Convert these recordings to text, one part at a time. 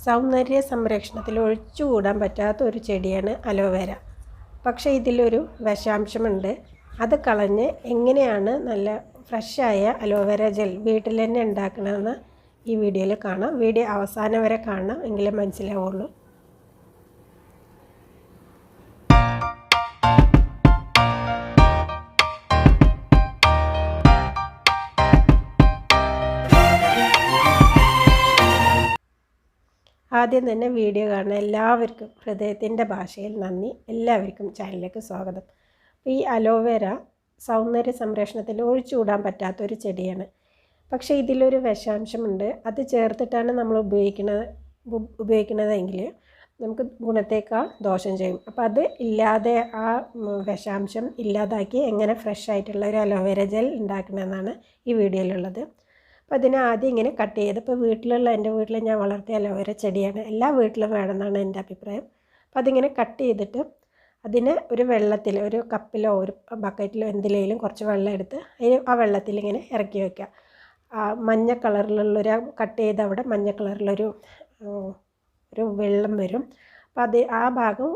സൗന്ദര്യ സംരക്ഷണത്തിൽ ഒഴിച്ചുകൂടാൻ പറ്റാത്ത ഒരു ചെടിയാണ് അലോവേര. പക്ഷേ ഇതിലൊരു വിഷാംശമുണ്ട്. അത് കളഞ്ഞ് എങ്ങനെയാണ് നല്ല ഫ്രഷായ അലോവേര ജെൽ വീട്ടിൽ തന്നെ ഉണ്ടാക്കണമെന്ന് ഈ വീഡിയോയിൽ കാണാം. വീഡിയോ അവസാനം വരെ കാണാം, എങ്കിലേ മനസ്സിലാവുള്ളൂ. ആദ്യം തന്നെ വീഡിയോ കാണുന്ന എല്ലാവർക്കും ഹൃദയത്തിൻ്റെ ഭാഷയിൽ നന്ദി. എല്ലാവർക്കും ചാനലിലേക്ക് സ്വാഗതം. ഈ അലോവേര സൗന്ദര്യ സംരക്ഷണത്തിൽ ഒഴിച്ചുകൂടാൻ പറ്റാത്തൊരു ചെടിയാണ്. പക്ഷേ ഇതിലൊരു വിഷാംശമുണ്ട്. അത് ചേർത്തിട്ടാണ് നമ്മൾ ഉപയോഗിക്കുന്നതെങ്കിൽ നമുക്ക് ഗുണത്തേക്കാൾ ദോഷം ചെയ്യും. അപ്പോൾ അത് ഇല്ലാതെ ആ വിഷാംശം ഇല്ലാതാക്കി എങ്ങനെ ഫ്രഷ് ആയിട്ടുള്ള ഒരു അലോവേര ജെൽ ഉണ്ടാക്കണമെന്നാണ് ഈ വീഡിയോയിലുള്ളത്. അപ്പോൾ അതിനെ ആദ്യം ഇങ്ങനെ കട്ട് ചെയ്ത്, ഇപ്പോൾ എൻ്റെ വീട്ടിൽ ഞാൻ വളർത്തിയ അലോവേര ചെടിയാണ്, എല്ലാ വീട്ടിലും വേണമെന്നാണ് എൻ്റെ അഭിപ്രായം. അപ്പോൾ അതിങ്ങനെ കട്ട് ചെയ്തിട്ട് അതിനെ ഒരു വെള്ളത്തിൽ, ഒരു കപ്പിലോ ഒരു ബക്കറ്റിലോ എന്തിലേലും കുറച്ച് വെള്ളം എടുത്ത് ആ വെള്ളത്തിൽ ഇങ്ങനെ ഇറക്കി വയ്ക്കുക. മഞ്ഞ കളറിലുള്ളൊരു കട്ട് ചെയ്ത് അവിടെ മഞ്ഞ കളറിലൊരു വെള്ളം വരും. അപ്പോൾ അത് ആ ഭാഗം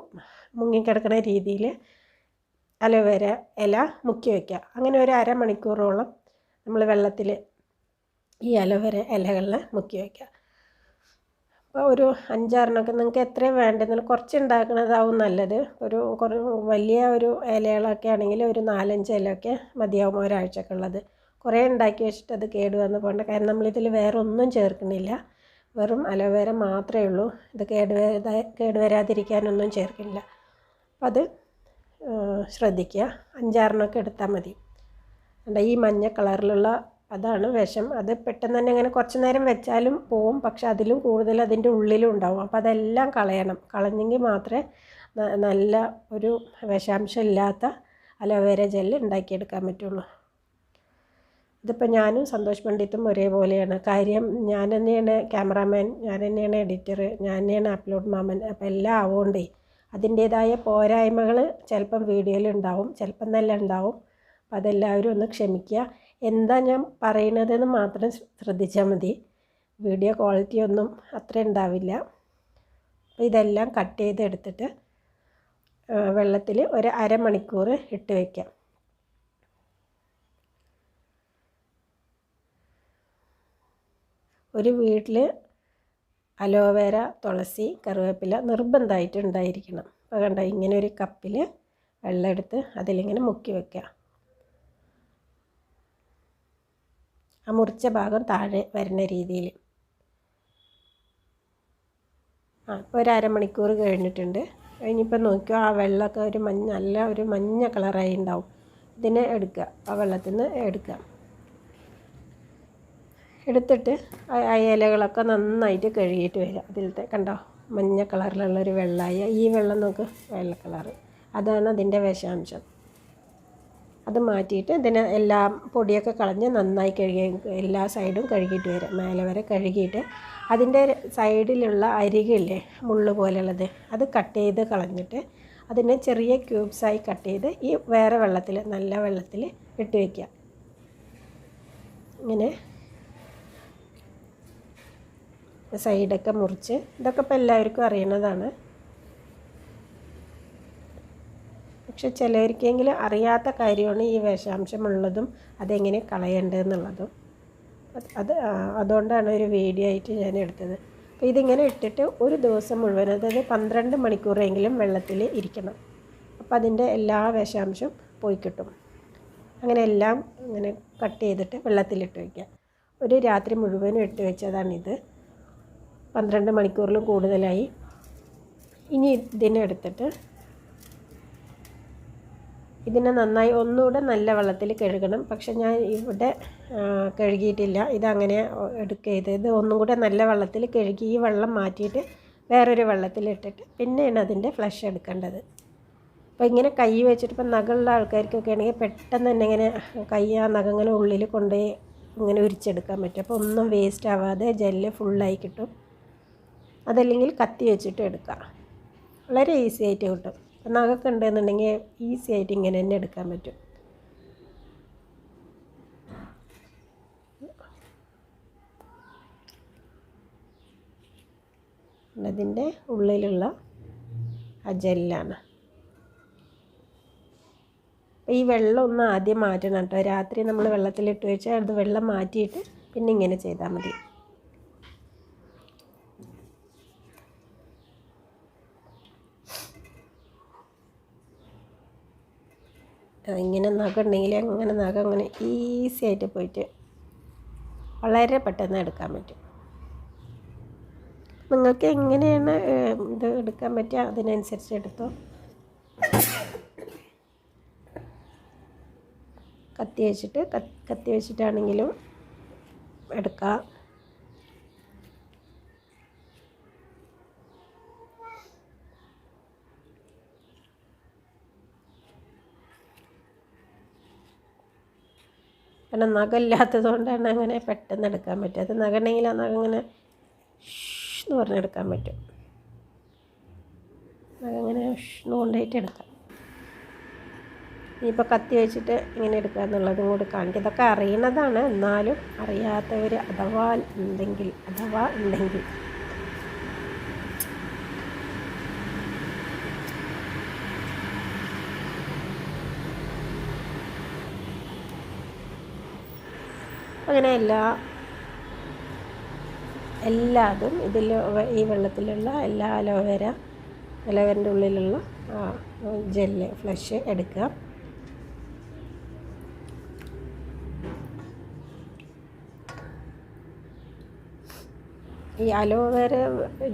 മുങ്ങിക്കിടക്കുന്ന രീതിയിൽ അലോവേര ഇല മുക്കി വയ്ക്കുക. അങ്ങനെ ഒരു അരമണിക്കൂറോളം നമ്മൾ വെള്ളത്തിൽ ഈ അലോവേര ഇലകളിൽ മുക്കി വയ്ക്കുക. അപ്പോൾ ഒരു 5-6 നിങ്ങൾക്ക് എത്രയും വേണ്ടതെന്ന് കുറച്ച് ഉണ്ടാക്കുന്നതാവും നല്ലത്. വലിയ ഒരു ഇലകളൊക്കെ ആണെങ്കിൽ ഒരു 4-5 ഇലയൊക്കെ മതിയാവും ഒരാഴ്ചക്കുള്ളത്. കുറേ ഉണ്ടാക്കി വെച്ചിട്ട് അത് കേടുവന്ന് പോകേണ്ട. കാരണം നമ്മളിതിൽ വേറെ ഒന്നും ചേർക്കുന്നില്ല, വെറും അലോവേര മാത്രമേ ഉള്ളൂ. ഇത് കേടുവരാതിരിക്കാനൊന്നും ചേർക്കില്ല. അപ്പം അത് ശ്രദ്ധിക്കുക. 5-6 എടുത്താൽ മതി. ഈ മഞ്ഞ കളറിലുള്ള അതാണ് വിഷം. അത് പെട്ടെന്ന് തന്നെ അങ്ങനെ കുറച്ച് നേരം വെച്ചാലും പോവും, പക്ഷെ അതിലും കൂടുതൽ അതിൻ്റെ ഉള്ളിലും ഉണ്ടാവും. അപ്പോൾ അതെല്ലാം കളയണം. കളഞ്ഞെങ്കിൽ മാത്രമേ നല്ല ഒരു വിഷാംശം ഇല്ലാത്ത അലോവേര ജെല്ല് ഉണ്ടാക്കിയെടുക്കാൻ പറ്റുള്ളൂ. ഇതിപ്പോൾ ഞാനും സന്തോഷ് പണ്ഡിറ്റും ഒരേപോലെയാണ്. കാര്യം ഞാൻ തന്നെയാണ് ക്യാമറാമാൻ, ഞാൻ തന്നെയാണ് എഡിറ്റർ, ഞാൻ തന്നെയാണ് അപ്ലോഡ് മാമൻ. അപ്പോൾ എല്ലാം ആവുകൊണ്ടേ അതിൻ്റേതായ പോരായ്മകൾ ചിലപ്പം വീഡിയോയിൽ ഉണ്ടാവും, ചിലപ്പം നല്ല ഉണ്ടാവും. അപ്പോൾ അതെല്ലാവരും ഒന്ന് ക്ഷമിക്കുക. എന്താ ഞാൻ പറയുന്നതെന്ന് മാത്രം ശ്രദ്ധിച്ചാൽ മതി. വീഡിയോ ക്വാളിറ്റി ഒന്നും അത്ര ഉണ്ടാവില്ല. അപ്പോൾ ഇതെല്ലാം കട്ട് ചെയ്തെടുത്തിട്ട് വെള്ളത്തിൽ ഒരു അരമണിക്കൂർ ഇട്ട് വയ്ക്കാം. ഒരു വീട്ടിൽ അലോവേര, തുളസി, കറിവേപ്പില നിർബന്ധമായിട്ട് ഉണ്ടായിരിക്കണം. അപ്പോൾ കണ്ടോ, ഇങ്ങനെ ഒരു കപ്പിൽ വെള്ളം എടുത്ത് അതിലിങ്ങനെ മുക്കി വയ്ക്കുക. ആ മുറിച്ച ഭാഗം താഴെ വരുന്ന രീതിയിൽ. ഇപ്പോൾ ഒരു അരമണിക്കൂർ കഴിഞ്ഞിട്ടുണ്ട്. കഴിഞ്ഞിപ്പോൾ നോക്കിയോ, ആ വെള്ളമൊക്കെ നല്ല ഒരു മഞ്ഞ കളറായി ഉണ്ടാവും. ഇതിനെ എടുക്കുക, ആ വെള്ളത്തിൽ നിന്ന് എടുക്കുക. എടുത്തിട്ട് ആ ഇലകളൊക്കെ നന്നായിട്ട് കഴുകിയിട്ട് വരിക. അതിലത്തെ കണ്ടോ മഞ്ഞ കളറിലുള്ളൊരു വെള്ളമായ ഈ വെള്ളം നോക്ക്, വെള്ള കളറ്, അതാണ് അതിൻ്റെ വിഷാംശം. അത് മാറ്റിയിട്ട് ഇതിനെ എല്ലാം പൊടിയൊക്കെ കളഞ്ഞ് നന്നായി കഴുകി എല്ലാ സൈഡും കഴുകിയിട്ട് വരിക. മേലെ വരെ കഴുകിയിട്ട് അതിൻ്റെ സൈഡിലുള്ള അരികില്ലേ മുള്ളു പോലെയുള്ളത് അത് കട്ട് ചെയ്ത് കളഞ്ഞിട്ട് അതിനെ ചെറിയ ക്യൂബ്സായി കട്ട് ചെയ്ത് ഈ വേറെ വെള്ളത്തിൽ, നല്ല വെള്ളത്തിൽ ഇട്ട് വയ്ക്കുക. ഇങ്ങനെ സൈഡൊക്കെ മുറിച്ച്, ഇതൊക്കെ ഇപ്പോൾ എല്ലാവർക്കും അറിയുന്നതാണ്. പക്ഷെ ചിലർക്കെങ്കിലും അറിയാത്ത കാര്യമാണ് ഈ വിഷാംശമുള്ളതും അതെങ്ങനെ കളയേണ്ടതെന്നുള്ളതും. അതുകൊണ്ടാണ് ഒരു വീഡിയോ ആയിട്ട് ഞാൻ എടുത്തത്. അപ്പോൾ ഇതിങ്ങനെ ഇട്ടിട്ട് ഒരു ദിവസം മുഴുവൻ, അതായത് 12 മണിക്കൂറെങ്കിലും വെള്ളത്തിൽ ഇരിക്കണം. അപ്പോൾ അതിൻ്റെ എല്ലാ വിഷാംശവും പോയി കിട്ടും. അങ്ങനെ എല്ലാം ഇങ്ങനെ കട്ട് ചെയ്തിട്ട് വെള്ളത്തിലിട്ട് വയ്ക്കുക. ഒരു രാത്രി മുഴുവനും ഇട്ട് വെച്ചതാണിത്. 12 മണിക്കൂറിലും കൂടുതലായി. ഇനി ഇതിനെടുത്തിട്ട് ഇതിനെ നന്നായി ഒന്നുകൂടെ നല്ല വെള്ളത്തിൽ കഴുകണം. പക്ഷെ ഞാൻ ഇവിടെ കഴുകിയിട്ടില്ല, ഇതങ്ങനെ എടുക്കരുത്. ഇത് ഒന്നും കൂടെ നല്ല വെള്ളത്തിൽ കഴുകി ഈ വെള്ളം മാറ്റിയിട്ട് വേറൊരു വെള്ളത്തിലിട്ടിട്ട് പിന്നെയാണ് അതിൻ്റെ ഫ്ലഷ് എടുക്കേണ്ടത്. അപ്പോൾ ഇങ്ങനെ കൈ വെച്ചിട്ട്, ഇപ്പം നഖമുള്ള ആൾക്കാർക്കൊക്കെ ആണെങ്കിൽ പെട്ടെന്ന് തന്നെ ഇങ്ങനെ ആ നഖങ്ങനെ ഉള്ളിൽ കൊണ്ടുപോയി ഇങ്ങനെ ഉരിച്ചെടുക്കാൻ പറ്റും. അപ്പോൾ ഒന്നും വേസ്റ്റ് ആവാതെ ജെല്ല് ഫുള്ളായി കിട്ടും. അതല്ലെങ്കിൽ കത്തി വെച്ചിട്ട് എടുക്കാം, വളരെ ഈസി ആയിട്ട് കിട്ടും. നഖമൊക്കെ ഉണ്ടെന്നുണ്ടെങ്കിൽ ഈസി ആയിട്ട് ഇങ്ങനെ തന്നെ എടുക്കാൻ പറ്റും. അതിൻ്റെ ഉള്ളിലുള്ള ആ ജെല്ലാണ്. അപ്പോൾ ഈ വെള്ളം ഒന്ന് ആദ്യം മാറ്റണം കേട്ടോ. രാത്രി നമ്മൾ വെള്ളത്തിലിട്ട് വെച്ചാൽ അത് വെള്ളം മാറ്റിയിട്ട് പിന്നെ ഇങ്ങനെ ചെയ്താൽ മതി. ഇങ്ങനെ നഖം ഉണ്ടെങ്കിൽ അങ്ങനെ നഖം അങ്ങനെ ഈസി ആയിട്ട് പോയിട്ട് വളരെ പെട്ടെന്ന് എടുക്കാൻ പറ്റും. നിങ്ങൾക്ക് എങ്ങനെയാണ് ഇത് എടുക്കാൻ പറ്റുക അതിനനുസരിച്ച് എടുത്തോ. കത്തി വെച്ചിട്ടാണെങ്കിലും എടുക്കാം. കാരണം നഖമില്ലാത്തത് കൊണ്ടാണ് അങ്ങനെ പെട്ടെന്ന് എടുക്കാൻ പറ്റും. അത് നഖം ഉണ്ടെങ്കിൽ ആ നഖം ഇങ്ങനെ എന്ന് പറഞ്ഞെടുക്കാൻ പറ്റും. നഖം ഇങ്ങനെ എന്ന് കൊണ്ടായിട്ട് എടുക്കാം. ഇനിയിപ്പോൾ കത്തി വെച്ചിട്ട് ഇങ്ങനെ എടുക്കുക എന്നുള്ളതും കൂടി കാണിക്കും. ഇതൊക്കെ അറിയണതാണ്, എന്നാലും അറിയാത്തവർ അഥവാ ഉണ്ടെങ്കിൽ അങ്ങനെ എല്ലാതും ഇതിൽ ഈ വെള്ളത്തിലുള്ള എല്ലാ അലോവേരൻ്റെ ഉള്ളിലുള്ള ജെല്ല് ഫ്ലഷ് എടുക്കുക. ഈ അലോവേര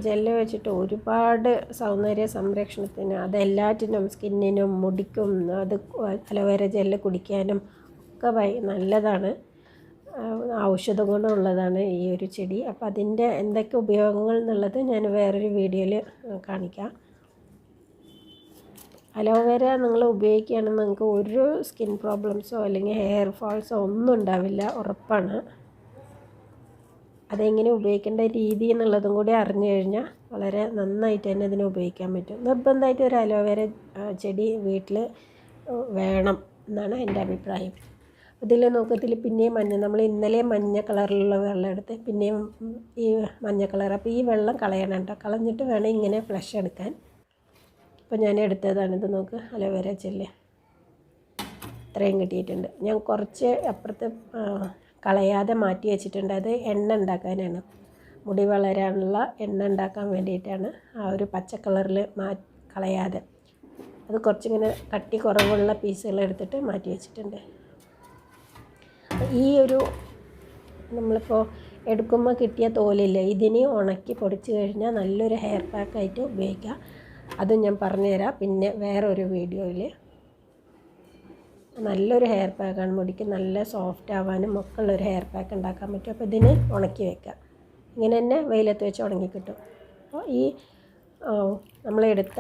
ജെല്ല് വെച്ചിട്ട് ഒരുപാട് സൗന്ദര്യ സംരക്ഷണത്തിന് അതെല്ലാറ്റിനും സ്കിന്നിനും മുടിക്കും അത് അലോവേര ജെല്ല് കുടിക്കാനും ഒക്കെ നല്ലതാണ്. ഔഷധ ഗുണമുള്ളതാണ് ഈ ഒരു ചെടി. അപ്പോൾ അതിൻ്റെ എന്തൊക്കെ ഉപയോഗങ്ങൾ എന്നുള്ളത് ഞാൻ വേറൊരു വീഡിയോയിൽ കാണിക്കാം. അലോവേര നിങ്ങൾ ഉപയോഗിക്കുകയാണെങ്കിൽ നിങ്ങൾക്ക് ഒരു സ്കിൻ പ്രോബ്ലംസോ അല്ലെങ്കിൽ ഹെയർ ഫാൾസോ ഒന്നും ഉണ്ടാവില്ല, ഉറപ്പാണ്. അതെങ്ങനെ ഉപയോഗിക്കേണ്ട രീതി എന്നുള്ളതും കൂടി അറിഞ്ഞു കഴിഞ്ഞാൽ വളരെ നന്നായിട്ട് തന്നെ ഇതിനെ ഉപയോഗിക്കാൻ പറ്റും. നിർബന്ധമായിട്ട് ഒരു അലോവേര ചെടി വീട്ടിൽ വേണം എന്നാണ് എൻ്റെ അഭിപ്രായം. ഇതിൽ നോക്കത്തിൽ പിന്നെയും നമ്മൾ ഇന്നലെ മഞ്ഞ കളറിലുള്ള വെള്ളം എടുത്ത് പിന്നെയും ഈ മഞ്ഞ കളർ. അപ്പോൾ ഈ വെള്ളം കളയണം കേട്ടോ. കളഞ്ഞിട്ട് വേണം ഇങ്ങനെ ഫ്ലഷ് എടുക്കാൻ. അപ്പോൾ ഞാൻ എടുത്തതാണിത്. നോക്ക്, അലോവേര ജെല്ല് ഇത്രയും കിട്ടിയിട്ടുണ്ട്. ഞാൻ കുറച്ച് അപ്പുറത്ത് കളയാതെ മാറ്റി വെച്ചിട്ടുണ്ട്. അത് എണ്ണ ഉണ്ടാക്കാനാണ്, മുടി വളരാനുള്ള എണ്ണ ഉണ്ടാക്കാൻ വേണ്ടിയിട്ടാണ്. ആ ഒരു പച്ച കളറിൽ കളയാതെ അത് കുറച്ചിങ്ങനെ കട്ടി കുറവുള്ള പീസുകൾ എടുത്തിട്ട് മാറ്റി വെച്ചിട്ടുണ്ട്. ഈ ഒരു നമ്മളിപ്പോൾ എടുക്കുമ്പോൾ കിട്ടിയ തോലില്ലേ, ഇതിനെ ഉണക്കി പൊടിച്ച് കഴിഞ്ഞാൽ നല്ലൊരു ഹെയർ പാക്കായിട്ട് ഉപയോഗിക്കാം. അതും ഞാൻ പറഞ്ഞുതരാം പിന്നെ വേറൊരു വീഡിയോയിൽ. നല്ലൊരു ഹെയർ പാക്കാണ്, മുടിക്ക് നല്ല സോഫ്റ്റ് ആവാനും ഒക്കെ ഉള്ളൊരു ഹെയർ പാക്ക് ഉണ്ടാക്കാൻ പറ്റും. അപ്പോൾ ഇതിന് ഉണക്കി വെക്കാം. ഇങ്ങനെ തന്നെ വെയിലത്ത് വെച്ച് ഉണങ്ങി കിട്ടും. അപ്പോൾ ഈ നമ്മളെടുത്ത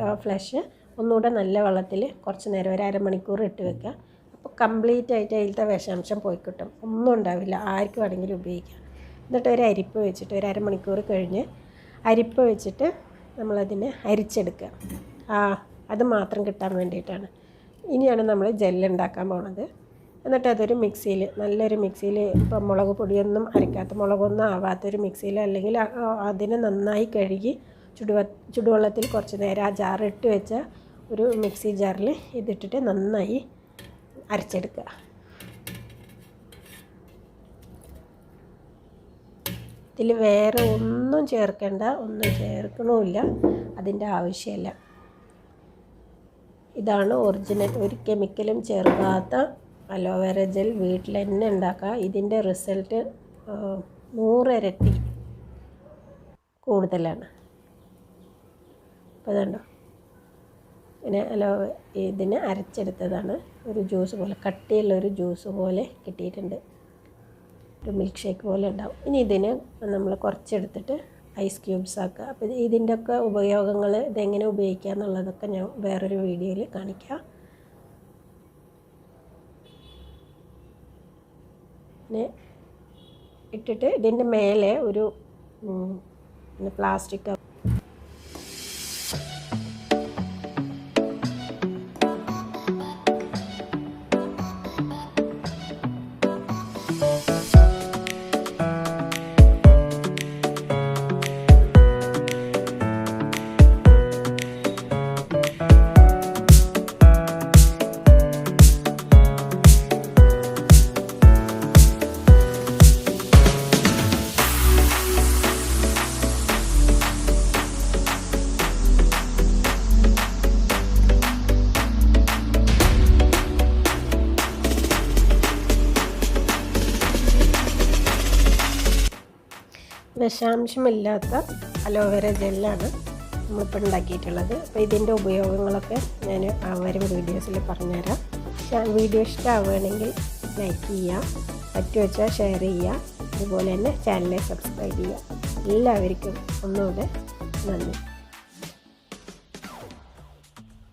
ആ ഫ്ലഷ് ഒന്നുകൂടെ നല്ല വെള്ളത്തിൽ കുറച്ച് നേരം ഒരു അരമണിക്കൂർ ഇട്ട് വെക്കുക. അപ്പോൾ കംപ്ലീറ്റ് ആയിട്ട് അതിലത്തെ വിഷാംശം പോയി കിട്ടും, ഒന്നും ഉണ്ടാവില്ല, ആർക്കും വേണമെങ്കിലും ഉപയോഗിക്കാം. എന്നിട്ട് ഒരു അരിപ്പ് വെച്ചിട്ട് ഒരു അരമണിക്കൂർ കഴിഞ്ഞ് അരിപ്പ് വെച്ചിട്ട് നമ്മളതിനെ അരിച്ചെടുക്കുക. അത് മാത്രം കിട്ടാൻ വേണ്ടിയിട്ടാണ്. ഇനിയാണ് നമ്മൾ ജെല്ലുണ്ടാക്കാൻ പോണത്. എന്നിട്ട് അതൊരു മിക്സിയിൽ, നല്ലൊരു മിക്സിയിൽ, ഇപ്പം മുളക് പൊടിയൊന്നും അരക്കാത്ത, മുളകൊന്നും ആവാത്തൊരു മിക്സിയിൽ, അല്ലെങ്കിൽ അതിനെ നന്നായി കഴുകി ചുടുവെള്ളത്തിൽ കുറച്ച് നേരം ആ ജാറിട്ട് വെച്ച ഒരു മിക്സി ജാറിൽ ഇതിട്ടിട്ട് നന്നായി അരച്ചെടുക്കുക. ഇതിൽ വേറെ ഒന്നും ചേർക്കേണ്ട, ഒന്നും ചേർക്കണമില്ല, അതിൻ്റെ ആവശ്യമില്ല. ഇതാണ് ഒറിജിനൽ, ഒരു കെമിക്കലും ചേർക്കാത്ത അലോവേര ജെൽ വീട്ടിൽ തന്നെ ഉണ്ടാക്കുക. ഇതിൻ്റെ റിസൾട്ട് 100 ഇരട്ടി കൂടുതലാണ്. അപ്പോൾ അതുണ്ടോ, പിന്നെ ഇതിനെ അരച്ചെടുത്തതാണ്. ഒരു ജ്യൂസ് പോലെ, കട്ടിയുള്ളൊരു ജ്യൂസ് പോലെ കിട്ടിയിട്ടുണ്ട്, ഒരു മിൽക്ക് ഷേക്ക് പോലെ ഉണ്ടാവും. ഇനി ഇതിന് നമ്മൾ കുറച്ചെടുത്തിട്ട് ഐസ് ക്യൂബ്സ് ആക്കുക. അപ്പോൾ ഇതിൻ്റെയൊക്കെ ഉപയോഗങ്ങൾ, ഇതെങ്ങനെ ഉപയോഗിക്കുക എന്നുള്ളതൊക്കെ ഞാൻ വേറൊരു വീഡിയോയിൽ കാണിക്കാം. പിന്നെ ഇട്ടിട്ട് ഇതിൻ്റെ മേലെ ഒരു പ്ലാസ്റ്റിക് വിഷാംശമില്ലാത്ത അലോവേര ജെല്ലാണ് നമ്മളിപ്പോൾ ഉണ്ടാക്കിയിട്ടുള്ളത്. അപ്പോൾ ഇതിൻ്റെ ഉപയോഗങ്ങളൊക്കെ ഞാൻ വരും വീഡിയോസിൽ പറഞ്ഞുതരാം. വീഡിയോ ഇഷ്ടമാവുകയാണെങ്കിൽ ലൈക്ക് ചെയ്യുക, പറ്റുവെച്ചാൽ ഷെയർ ചെയ്യുക, അതുപോലെ തന്നെ ചാനലിനെ സബ്സ്ക്രൈബ് ചെയ്യുക. എല്ലാവർക്കും ഒന്നുകൂടെ നന്ദി.